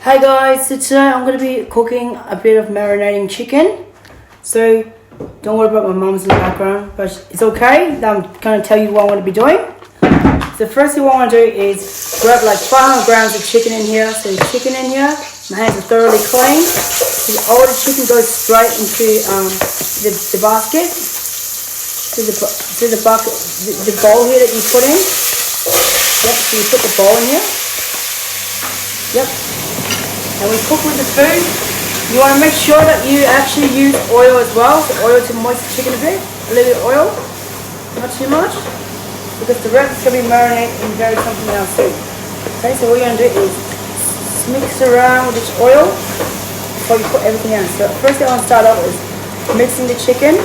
Hi guys, so today I'm going to be cooking a bit of marinating chicken. So don't worry about my mom's in the background, but it's okay. I'm going to tell you what I'm going to be doing. So first thing what I want to do is grab like 500 grams of chicken in here. So there's chicken in here. My hands are thoroughly clean. So all the chicken goes straight into the basket. To the bucket, the bowl here that you put in. Yep, so you put the bowl in here. Yep. And we cook with the food. You want to make sure that you actually use oil as well. So oil to moisten the chicken a bit. A little bit of oil. Not too much. Because the rest is going to be marinated in very something else too. Okay, so what you're going to do is mix around with this oil before you put everything else. So first thing I want to start off is mixing the chicken.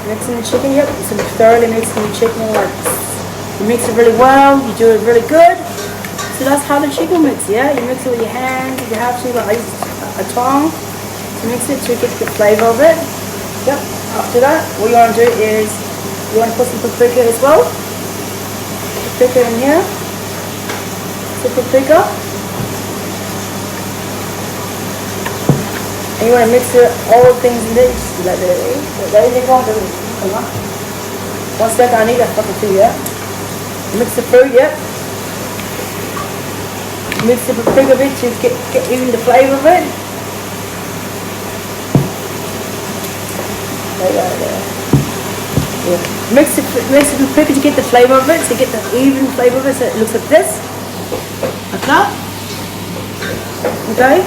Mixing the chicken, yep. So thoroughly mixing the chicken. Like, you mix it really well. You do it really good. So that's how the chicken mix, yeah? You mix it with your hands if you have to, but I use a tongue to mix it to get the flavor of it. Yep, after that, what you want to do is, you want to put some paprika as well. Paprika in here. So paprika. And you want to mix it, all the things in there, just like that. Come on. 1 second, I need that fucking food, yeah? Mix the food, yeah? Mix the paprika a bit to get even the flavour of it. There. Yeah. Mix the paprika to get the flavour of it, to get the even flavour of it, so it looks like this. Like that. Okay?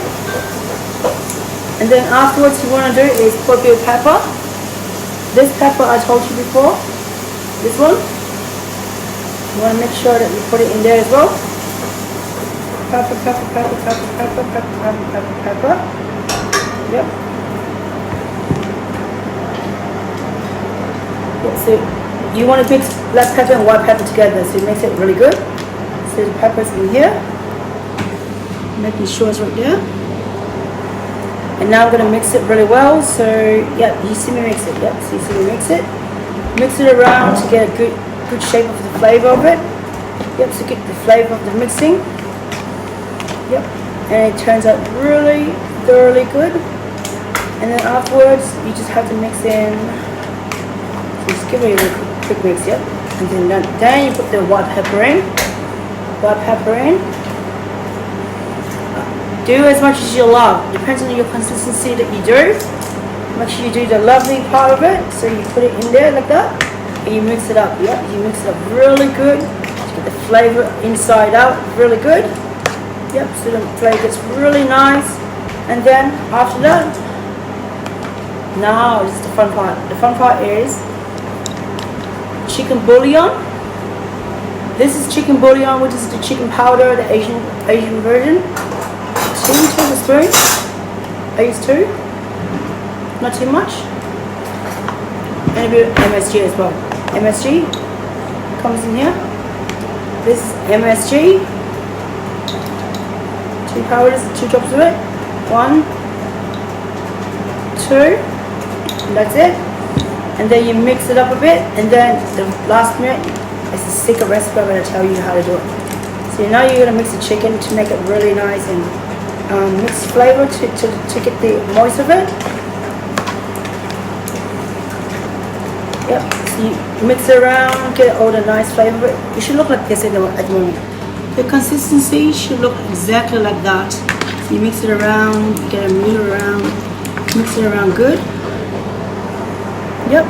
And then afterwards you want to do is put a bit of pepper. This pepper I told you before. This one. You want to make sure that you put it in there as well. Pepper. Yep. So you want to mix black pepper and white pepper together, so it makes it really good. So the pepper's in here. Making sure it's right there. And now I'm going to mix it really well. So yeah, you see me mix it. Yep, so you see me mix it. Mix it around to get a good shape of the flavour of it. Yep, so get the flavour of the mixing. Yep, and it turns out really thoroughly good. And then afterwards you just have to mix in, so just give it a quick mix, yep. And then you put the white pepper in. Do as much as you love, depends on your consistency that you do. Make sure you do the lovely part of it, so you put it in there like that and you mix it up. Yep, you mix it up really good to get the flavour inside out really good. Yep, so the flavour gets really nice. And then after that, now this is the fun part. The fun part is chicken bouillon. This is chicken bouillon, which is the chicken powder, the Asian version. 2 tablespoons. I use 2. Not too much. And a bit of MSG as well. MSG comes in here. This is MSG. 2 powders, 2 drops of it. 1, 2, and that's it. And then you mix it up a bit, and then the last minute is a secret recipe. I'm going to tell you how to do it. So now you're going to mix the chicken to make it really nice and mix flavour to get the moist of it. Yep, so you mix it around, get all the nice flavour of it. It should look like this at the moment. The consistency should look exactly like that. So you mix it around, you get a meal around, mix it around good. Yep.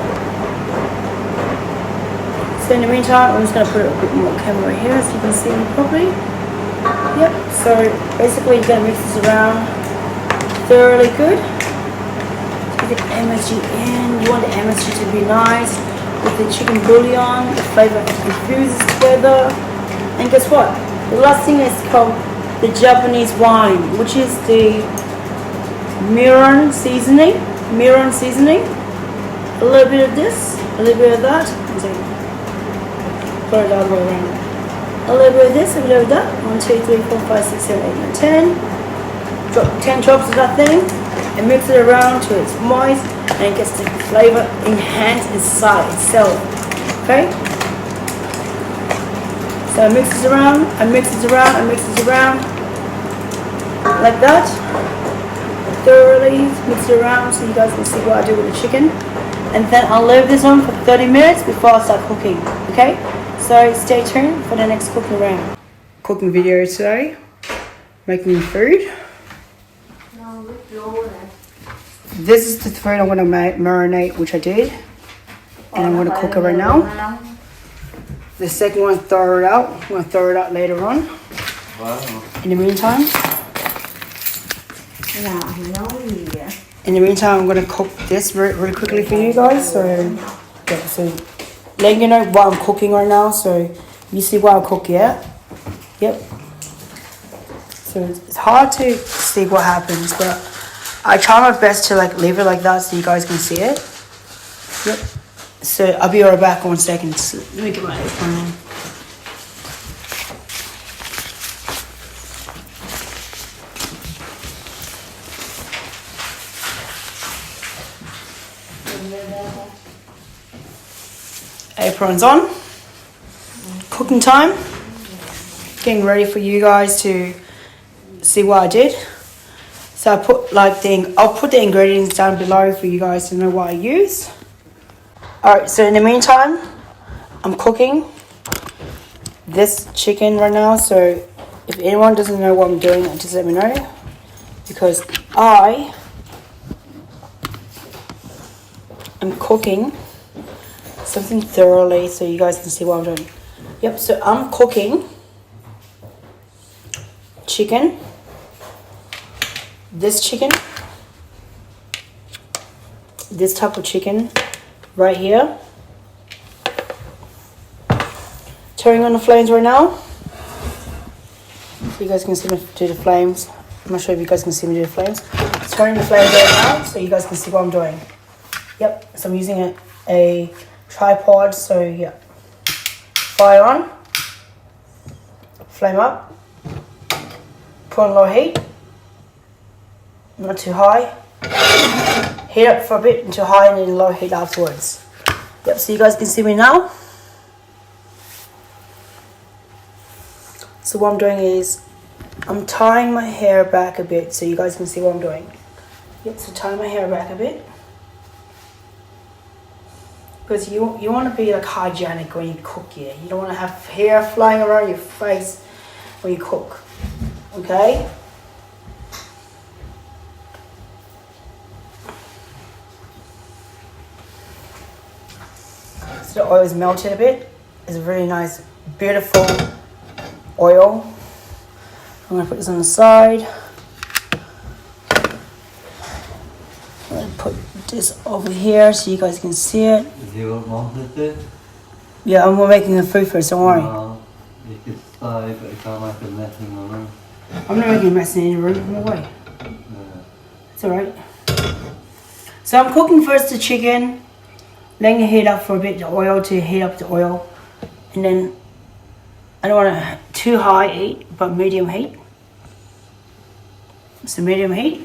So in the meantime, I'm just going to put a bit more camera here so you can see me properly. Yep, so basically you're going to mix this around thoroughly good. So get the MSG in. You want the MSG to be nice with the chicken bouillon, the flavour infuses together. And guess what? The last thing is called the Japanese wine, which is the Mirin Seasoning. Mirin Seasoning. A little bit of this, a little bit of that. Pour it all the way around. A little bit of this, a little bit of that. 1, 2, 3, 4, 5, 6, 7, 8, 9, 10. Drop 10 drops of that thing and mix it around till it's moist and it gets the flavour enhanced inside itself. Okay? So I mix this around, I mix this around, I mix this around. like that. Thoroughly mix it around so you guys can see what I do with the chicken. And then I'll leave this on for 30 minutes before I start cooking. Okay? So stay tuned for the next cooking round. Cooking video today. Making food. This is the food I'm going to marinate, which I did. And I'm going to cook it right now. The second one, throw it out. I'm going to throw it out later on. Wow. In the meantime, I'm going to cook this very quickly for you guys. So, yeah, so letting you know what I'm cooking right now. So you see what I cook, yeah? Yep. So it's hard to see what happens, but I try my best to like leave it like that so you guys can see it. Yep. So I'll be right back in 1 second. So let me get my apron on. Apron's on. Cooking time. Getting ready for you guys to see what I did. So I put I'll put the ingredients down below for you guys to know what I use. Alright, so in the meantime, I'm cooking this chicken right now. So if anyone doesn't know what I'm doing, just let me know. Because I am cooking something thoroughly so you guys can see what I'm doing. Yep, so I'm cooking chicken. This chicken. This type of chicken right here. Turning on the flames right now. So you guys can see me do the flames. I'm not sure if you guys can see me do the flames. Turning the flames right now so you guys can see what I'm doing. Yep, so I'm using a tripod, so yeah. Fire on. Flame up. Put on low heat. Not too high. Heat up for a bit until high and then low heat afterwards. Yep, so you guys can see me now. So what I'm doing is I'm tying my hair back a bit so you guys can see what I'm doing. Yep, so tying my hair back a bit. Because you want to be like hygienic when you cook, yeah. You don't want to have hair flying around your face when you cook. Okay? So the oil is melted a bit. It's a really nice, beautiful oil. I'm going to put this on the side. I'm going to put this over here so you guys can see it. You wanted it? Yeah, I'm making the food first, don't worry. No, you could stay, but you can't make a mess in the room. I'm not making a mess in any room, no way. Yeah. It's alright. So I'm cooking first the chicken, letting it heat up for a bit, the oil to heat up the oil. And then, I don't want it too high heat, but medium heat. So medium heat.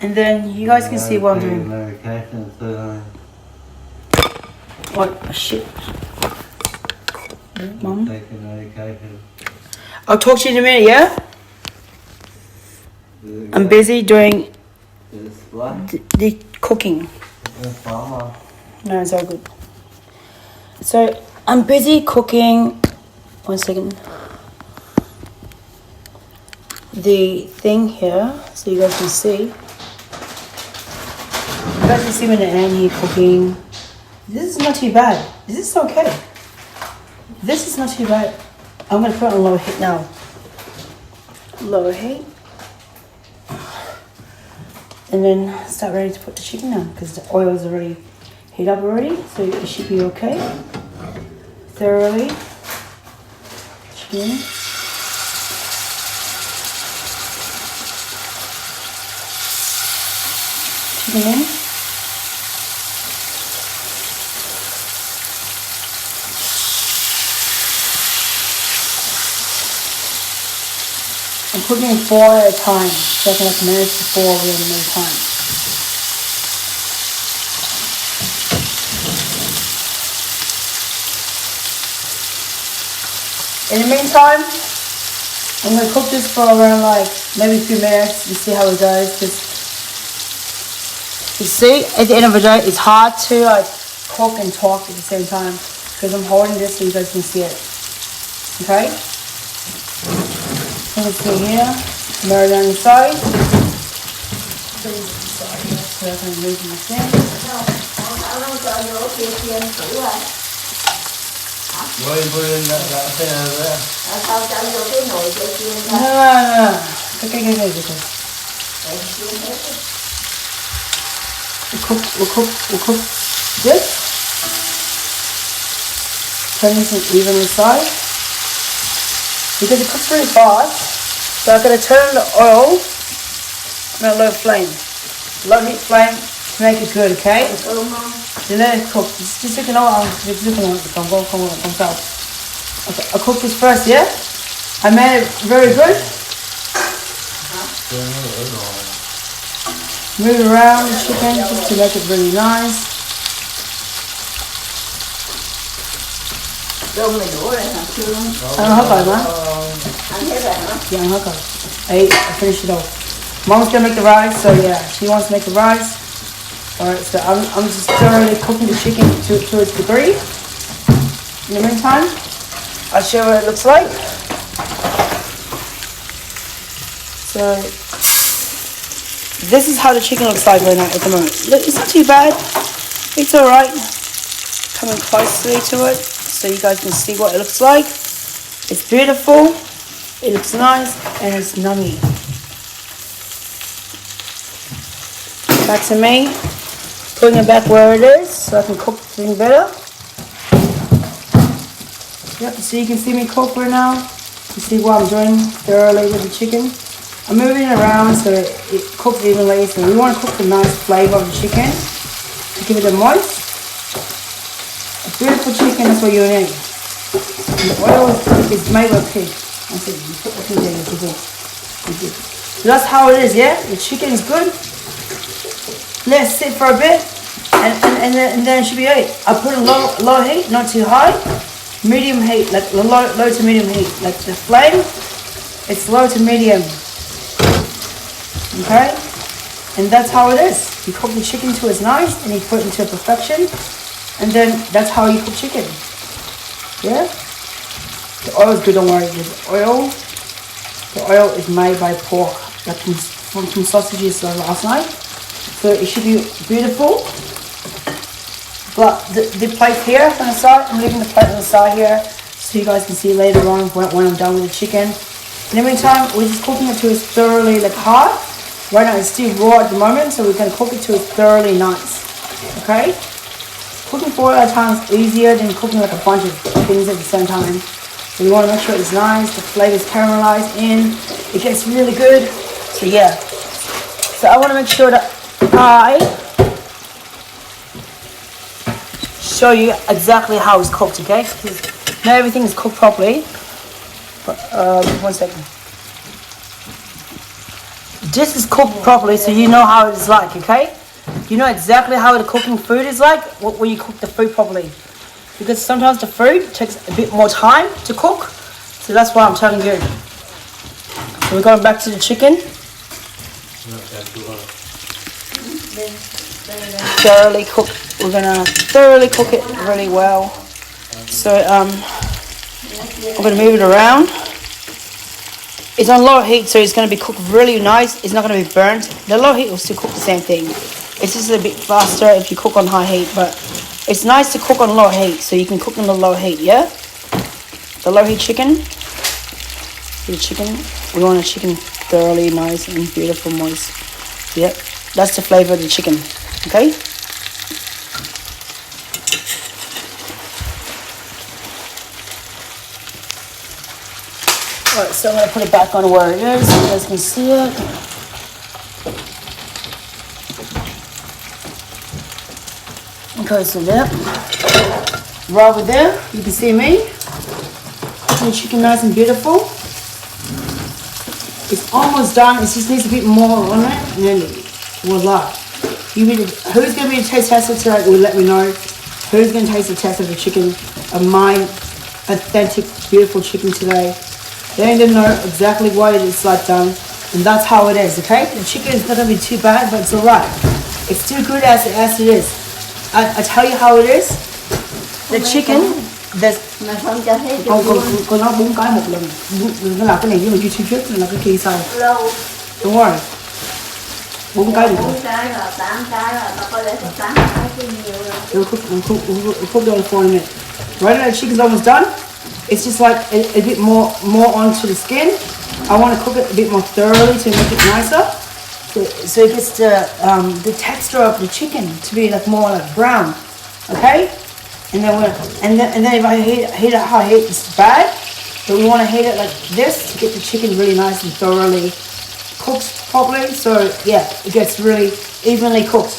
And then you guys can see what I'm doing. What? Oh, shit. Mom? I'll talk to you in a minute, yeah? I'm busy doing the cooking. No, it's all good. So, I'm busy cooking. 1 second. The thing here, so you guys can see. You guys can see me in the end here cooking. This is not too bad. This is okay. This is not too bad. I'm going to put it on low heat now. Low heat. And then start ready to put the chicken on because the oil is already heated up already. So it should be okay. Thoroughly. Chicken. Chicken in. I'm cooking 4 at a time, so I can like manage the 4 at a time. In the meantime, I'm gonna cook this for around like maybe a few minutes and see how it goes. You see, at the end of the day, it's hard to like cook and talk at the same time because I'm holding this so you guys can see it. Okay? So let's see here, marinate inside. Put this inside here so I can move my thing. Rồi bouillon đã thế nào rồi? Sao cho vô cái nồi cho chiên No. Okay. We'll cook this. Turn this even inside. Because it cooks really fast, so I'm going to turn the oil on a low flame. Low heat flame to make it good, okay? Then let it cook. Just you know, okay, I'll cook this first, yeah? I made it very good. Move around the chicken just to make it really nice. Rung mày đũa rồi hả? Chưa luôn. Ăn hết rồi má. Ăn hết rồi hả? Yeah, ăn hết rồi. I finished it all. Mom's gonna make the rice, so yeah, she wants to make the rice. Alright, so I'm just thoroughly cooking the chicken to its degree. In the meantime, I'll show you what it looks like. So this is how the chicken looks like right now at the moment. Look, it's not too bad. It's alright. Coming closely to it so you guys can see what it looks like. It's beautiful, it looks nice, and it's nummy. Back to me, putting it back where it is so I can cook the thing better. Yep, so you can see me cook right now. You see what I'm doing thoroughly with the chicken. I'm moving it around so it cooks evenly. So we want to cook the nice flavor of the chicken to give it a moist. A beautiful chicken, that's what you need. And the oil is made with pig. That's it, you put the pig in, it's good. So that's how it is, yeah? The chicken is good. Let it sit for a bit and then it should be ready. I put a low heat, not too high. Medium heat, like low to medium heat. Like the flame, it's low to medium. Okay? And that's how it is. You cook the chicken till it's nice and you put it into perfection. And then that's how you cook chicken. Yeah? The oil is good, don't worry. The oil is made by pork, like from sausages last night. So it should be beautiful. But the plate here on the side, I'm leaving the plate on the side here so you guys can see later on when I'm done with the chicken. In the meantime, we're just cooking it till it's thoroughly like hard. Right now it's still raw at the moment, so we're going to cook it till it's thoroughly nice. Okay? Cooking 4 at a time is easier than cooking like a bunch of things at the same time. So we want to make sure it's nice, the flavor is caramelized in, it gets really good. So yeah. So I want to make sure that I show you exactly how it's cooked, okay? Not everything is cooked properly. But, 1 second. This is cooked properly, so you know how it's like, okay? You know exactly how the cooking food is like when you cook the food properly. Because sometimes the food takes a bit more time to cook. So that's why I'm telling you. So we're going back to the chicken. Thoroughly cook. We're gonna thoroughly cook it really well. So I'm gonna move it around. It's on low heat, so it's gonna be cooked really nice. It's not gonna be burnt. The low heat will still cook the same thing. It's just a bit faster if you cook on high heat, but it's nice to cook on low heat, so you can cook on the low heat, yeah? The low heat chicken. The chicken. We want a chicken thoroughly nice and beautiful, moist. Yep, that's the flavor of the chicken. Okay. Alright, so I'm going to put it back on where it is so you guys can see it. Okay, so there. Right over there, you can see me. Cooking the chicken nice and beautiful. It's almost done, it just needs a bit more on it, and then voila. Who's going to be the taste tester today will let me know. Who's going to taste the test of the chicken, of my authentic, beautiful chicken today. They ain't gonna know exactly what it is like done, and that's how it is, okay? The chicken is not gonna be too bad, but it's alright. It's too good as it is. I tell you how it is. The chicken, there's Mà không cho hết cho cô nói 4 cái một lần. Nó là cái này với mà YouTube trước là cái kia sau. lâu. Đúng rồi. 4 cái được rồi. 4 cái rồi, 8 cái rồi, mà có lẽ có 8 cái chứ nhiều rồi. We'll cook it for a minute. Right now the chicken's almost done. It's just like a bit more onto the skin. I want to cook it a bit more thoroughly to make it nicer. So it gets the texture of the chicken to be like more like brown. Okay? And then if I heat it high heat, it's bad. But we want to heat it like this to get the chicken really nice and thoroughly cooked properly. So yeah, it gets really evenly cooked.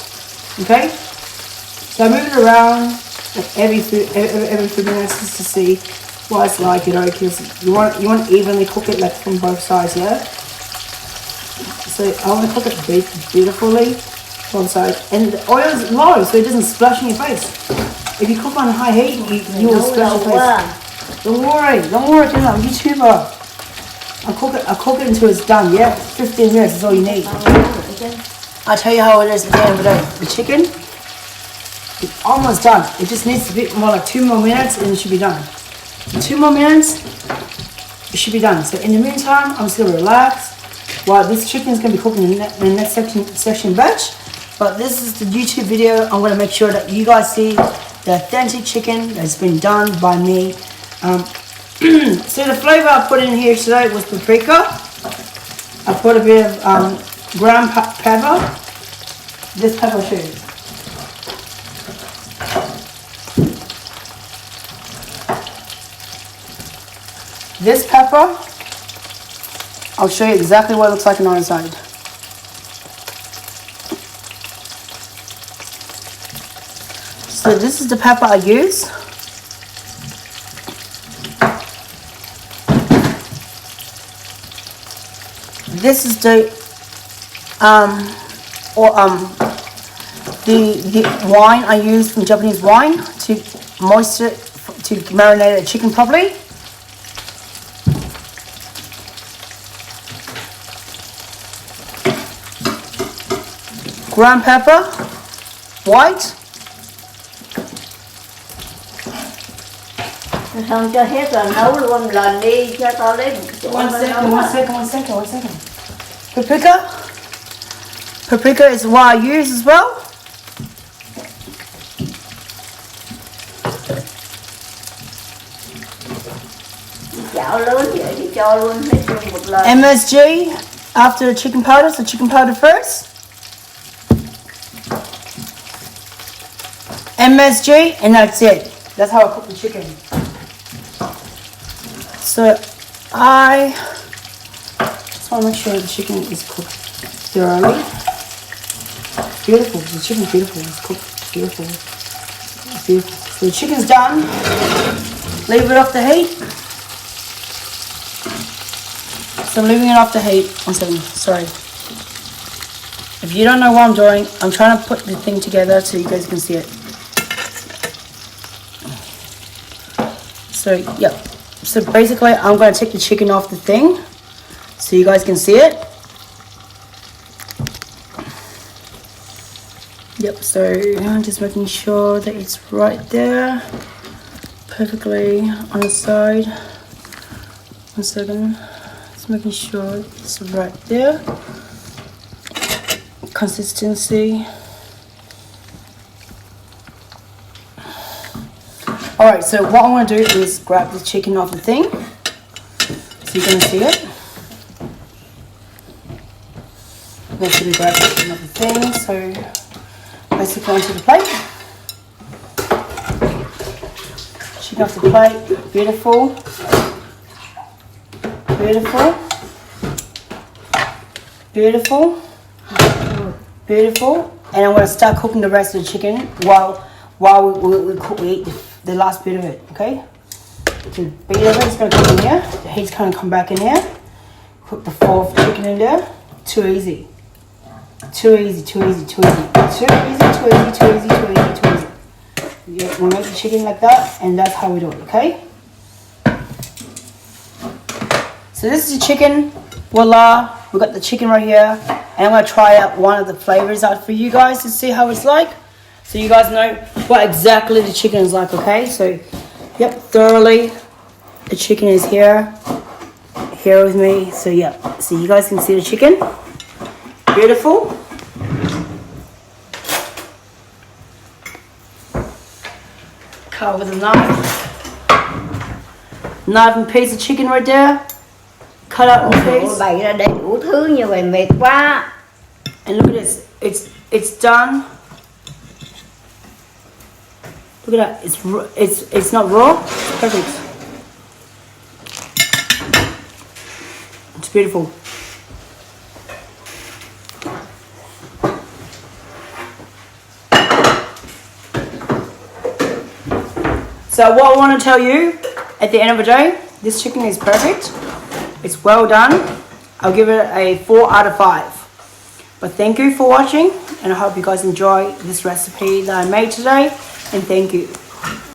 Okay? So I move it around like every few minutes just to see what it's like, you know, because you want to evenly cook it like from both sides, yeah. So I want to cook it beautifully, both sides, and the oil is low so it doesn't splash in your face. If you cook on high heat, you will splash your face. Don't worry, because I'm a YouTuber. I'll cook it until it's done, yeah. 15 minutes is all you need. I'll tell you how it is at the end of the day. The chicken, it's almost done. It just needs a bit more, like 2 more minutes, and it should be done. 2 more minutes, it should be done. So in the meantime, I'm just gonna relax while this chicken is gonna be cooking in the next section batch. But this is the YouTube video. I'm gonna make sure that you guys see the authentic chicken that's been done by me. So the flavor I put in here today was paprika. I put a bit of ground pepper. This pepper I'll show you. This pepper, I'll show you exactly what it looks like on the inside. So this is the pepper I use. This is the wine I use from Japanese wine to marinate the chicken properly. Ground pepper, white. Không cho hết rồi nấu luôn lần đi cho tao lấy One second. Paprika. Paprika is what I use as well. chảo lớn vậy thì cho luôn hết chung một lần. MSG after the chicken powder, so chicken powder first. MSG, and that's it. That's how I cook the chicken. So I just want to make sure the chicken is cooked thoroughly. Beautiful, the chicken's beautiful, it's cooked beautiful. It's beautiful. So the chicken's done. Leave it off the heat. So I'm leaving it off the heat. 1 second, sorry. If you don't know what I'm doing, I'm trying to put the thing together so you guys can see it. So, yeah. So basically, I'm going to take the chicken off the thing so you guys can see it. Yep, so I'm just making sure that it's right there. Perfectly on the side. 1 second. Just making sure it's right there. Consistency. Alright, so what I want to do is grab the chicken off the thing. So you're going to see it. Basically grab the chicken off the thing. So basically onto the plate. Chicken off the plate. Beautiful. Beautiful. Beautiful. Beautiful. And I'm going to start cooking the rest of the chicken while we eat the last bit of it, okay? So the bit of it's going to come in here. The heat's going to come back in here. Cook the 4th chicken in there. Too easy. Too easy, too easy, too easy. Too easy, too easy, too easy, too easy, too easy. Yeah, we'll make the chicken like that, and that's how we do it, okay? So this is the chicken. Voila, we got the chicken right here. And I'm gonna try out one of the flavors out for you guys to see how it's like. So you guys know what exactly the chicken is like, okay? So, yep, thoroughly. The chicken is here with me. So, yep, so you guys can see the chicken. Beautiful. Cut with a knife. Knife and piece of chicken right there. Cut out in piece. Bày ra đầy đủ thứ như vậy mệt quá. And look at this. It's done. Look at that. It's not raw. It's perfect. It's beautiful. So what I want to tell you at the end of the day, this chicken is perfect. It's well done. I'll give it a 4 out of 5. But thank you for watching, and I hope you guys enjoy this recipe that I made today, and thank you.